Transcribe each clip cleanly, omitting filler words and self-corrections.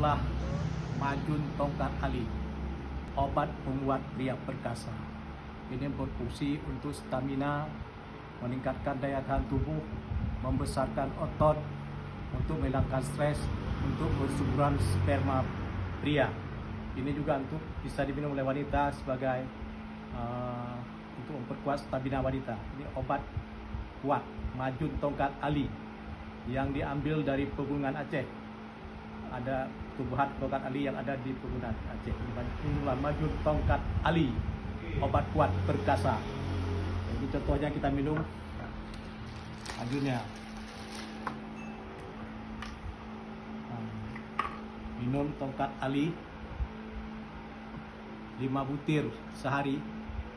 adalah majun tongkat ali, obat penguat pria perkasa. Ini berfungsi untuk stamina, meningkatkan daya tahan tubuh, membesarkan otot, untuk menghilangkan stres, untuk persuburan sperma pria. Ini juga untuk bisa diminum oleh wanita sebagai untuk memperkuat stamina wanita. Ini obat kuat majun tongkat ali yang diambil dari pegunungan Aceh. Ada tumbuhan tongkat ali yang ada di pegunungan Aceh. Inilah majun tongkat ali, obat kuat perkasa. Jadi contohnya kita minum majunnya. Minum tongkat ali 5 butir sehari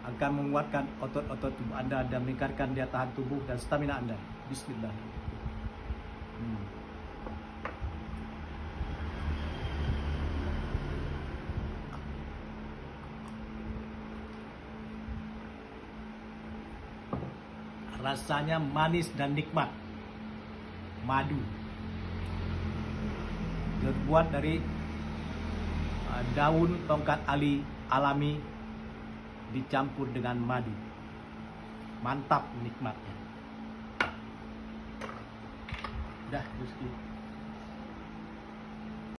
akan menguatkan otot-otot tubuh Anda dan meningkatkan daya tahan tubuh dan stamina Anda. Bismillah. Rasanya manis dan nikmat. Madu. Terbuat dari daun tongkat ali alami dicampur dengan madu. Mantap nikmatnya. Dah, Rizky.